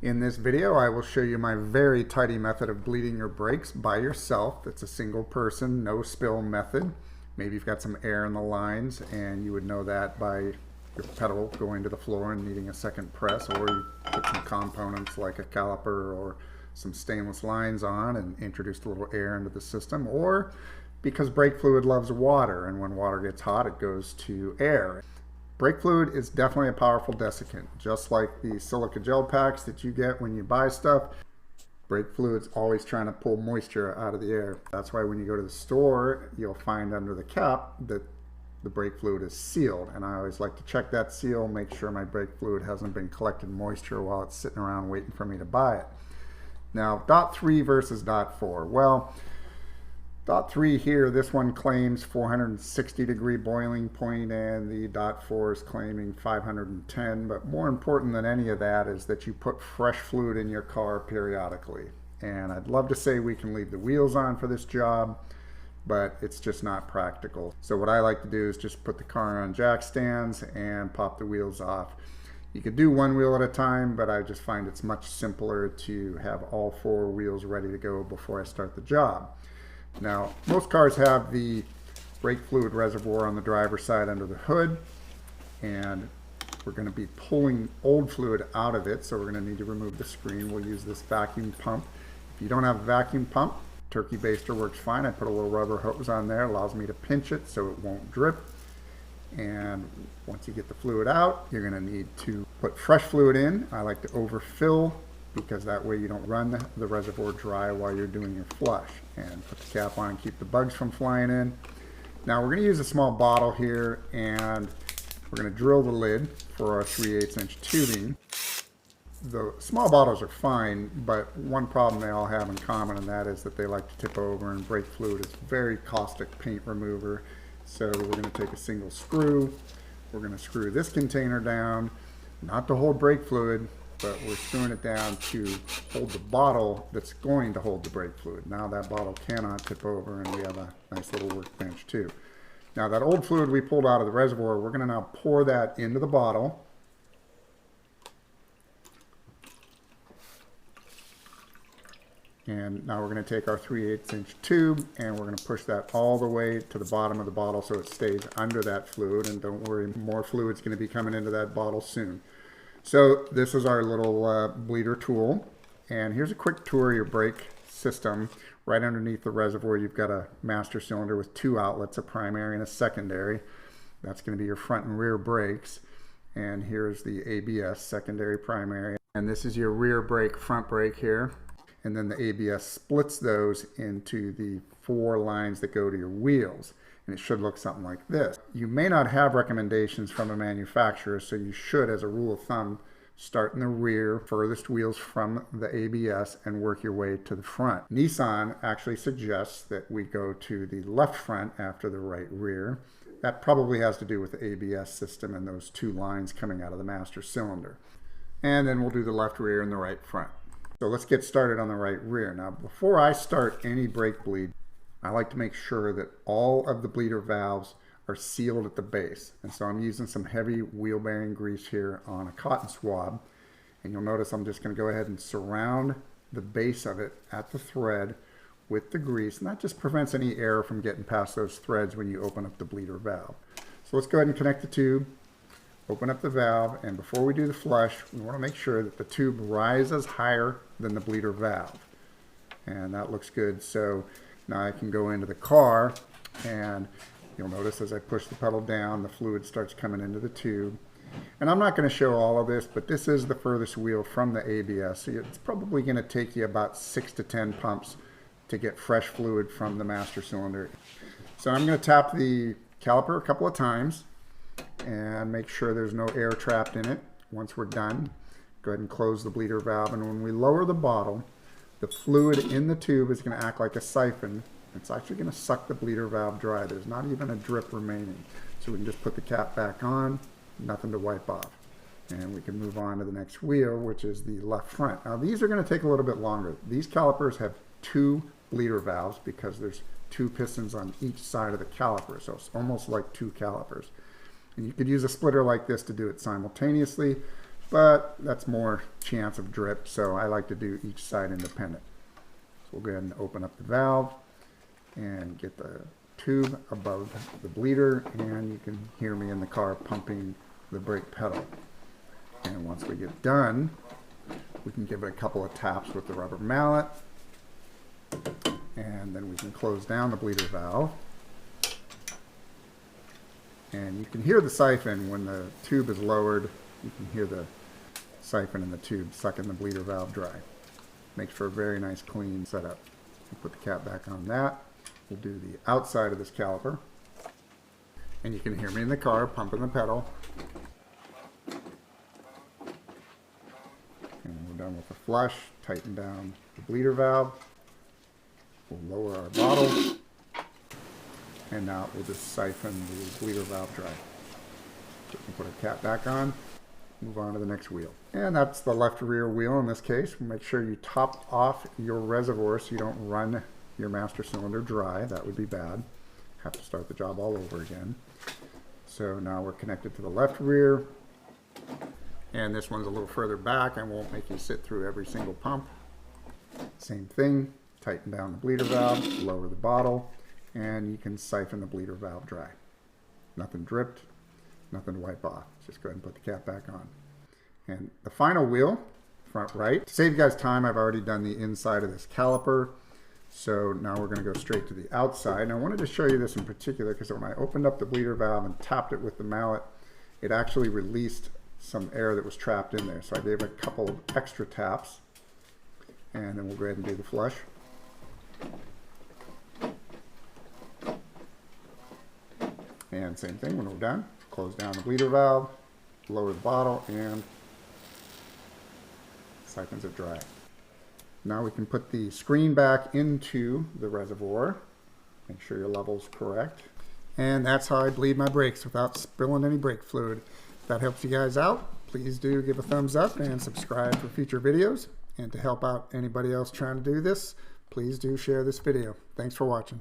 In this video, I will show you my very tidy method of bleeding your brakes by yourself. It's a single person, no spill method. Maybe you've got some air in the lines and you would know that by your pedal going to the floor and needing a second press, or you put some components like a caliper or some stainless lines on and introduced a little air into the system, or because brake fluid loves water, and when water gets hot it goes to air. Brake fluid is definitely a powerful desiccant. Just like the silica gel packs that you get when you buy stuff, brake fluid's always trying to pull moisture out of the air. That's why when you go to the store, you'll find under the cap that the brake fluid is sealed. And I always like to check that seal, make sure my brake fluid hasn't been collecting moisture while it's sitting around waiting for me to buy it. Now, dot 3 versus dot 4. Well, dot 3 here, this one claims 460 degree boiling point and the dot 4 is claiming 510, but more important than any of that is that you put fresh fluid in your car periodically. And I'd love to say we can leave the wheels on for this job, but it's just not practical. So what I like to do is just put the car on jack stands and pop the wheels off. You could do one wheel at a time, but I just find it's much simpler to have all 4 wheels ready to go before I start the job. Now, most cars have the brake fluid reservoir on the driver's side under the hood, and we're going to be pulling old fluid out of it, so we're going to need to remove the screen. We'll use this vacuum pump. If you don't have a vacuum pump, turkey baster works fine. I put a little rubber hose on there, allows me to pinch it so it won't drip. And once you get the fluid out, you're going to need to put fresh fluid in. I like to overfill, because that way you don't run the reservoir dry while you're doing your flush. And put the cap on and keep the bugs from flying in. Now we're going to use a small bottle here, and we're going to drill the lid for our 3/8 inch tubing. The small bottles are fine, but one problem they all have in common, and that is that they like to tip over, and brake fluid is very caustic paint remover. So we're going to take a single screw. We're going to screw this container down, not to hold brake fluid, but we're screwing it down to hold the bottle that's going to hold the brake fluid. Now that bottle cannot tip over, and we have a nice little workbench too. Now that old fluid we pulled out of the reservoir, we're going to now pour that into the bottle. And now we're going to take our 3/8 inch tube and we're going to push that all the way to the bottom of the bottle so it stays under that fluid. And don't worry, more fluid's going to be coming into that bottle soon. So this is our little bleeder tool, and here's a quick tour of your brake system. Right underneath the reservoir you've got a master cylinder with 2 outlets, a primary and a secondary. That's going to be your front and rear brakes. And here's the ABS, secondary, primary. And this is your rear brake, front brake here. And then the ABS splits those into the 4 lines that go to your wheels. And it should look something like this. You may not have recommendations from a manufacturer, so you should, as a rule of thumb, start in the rear, furthest wheels from the ABS, and work your way to the front. Nissan actually suggests that we go to the left front after the right rear. That probably has to do with the ABS system and those 2 lines coming out of the master cylinder. And then we'll do the left rear and the right front. So let's get started on the right rear. Now, before I start any brake bleed, I like to make sure that all of the bleeder valves are sealed at the base. And so I'm using some heavy wheel bearing grease here on a cotton swab. And you'll notice I'm just going to go ahead and surround the base of it at the thread with the grease. And that just prevents any air from getting past those threads when you open up the bleeder valve. So let's go ahead and connect the tube, open up the valve, and before we do the flush, we want to make sure that the tube rises higher than the bleeder valve. And that looks good. So now I can go into the car, and you'll notice as I push the pedal down, the fluid starts coming into the tube. And I'm not going to show all of this, but this is the furthest wheel from the ABS. So it's probably going to take you about 6 to 10 pumps to get fresh fluid from the master cylinder. So I'm going to tap the caliper a couple of times and make sure there's no air trapped in it. Once we're done, go ahead and close the bleeder valve. And when we lower the bottle, the fluid in the tube is going to act like a siphon. It's actually going to suck the bleeder valve dry. There's not even a drip remaining. So we can just put the cap back on, nothing to wipe off. And we can move on to the next wheel, which is the left front. Now these are going to take a little bit longer. These calipers have 2 bleeder valves because there's 2 pistons on each side of the caliper. So it's almost like 2 calipers. And you could use a splitter like this to do it simultaneously. but that's more chance of drip, so I like to do each side independent. So we'll go ahead and open up the valve and get the tube above the bleeder, and you can hear me in the car pumping the brake pedal. And once we get done, we can give it a couple of taps with the rubber mallet, and then we can close down the bleeder valve. And you can hear the siphon when the tube is lowered. You can hear the siphon in the tube sucking the bleeder valve dry. Makes for a very nice clean setup. We'll put the cap back on that. We'll do the outside of this caliper. And you can hear me in the car pumping the pedal. And we're done with the flush. Tighten down the bleeder valve. We'll lower our bottle. And now we'll just siphon the bleeder valve dry. So we can put our cap back on, move on to the next wheel. And that's the left rear wheel in this case. Make sure you top off your reservoir so you don't run your master cylinder dry. That would be bad. Have to start the job all over again. So now we're connected to the left rear. And this one's a little further back. I won't make you sit through every single pump. Same thing. Tighten down the bleeder valve, lower the bottle, and you can siphon the bleeder valve dry. Nothing dripped, nothing to wipe off. Just go ahead and put the cap back on. And the final wheel, front right. To save you guys time, I've already done the inside of this caliper. So now we're going to go straight to the outside. And I wanted to show you this in particular because when I opened up the bleeder valve and tapped it with the mallet, it actually released some air that was trapped in there. So I gave it a couple of extra taps. And then we'll go ahead and do the flush. And same thing, when we're done, close down the bleeder valve, lower the bottle, and siphons it dry. Now we can put the screen back into the reservoir. Make sure your level's correct. And that's how I bleed my brakes without spilling any brake fluid. If that helps you guys out, please do give a thumbs up and subscribe for future videos. And to help out anybody else trying to do this, please do share this video. Thanks for watching.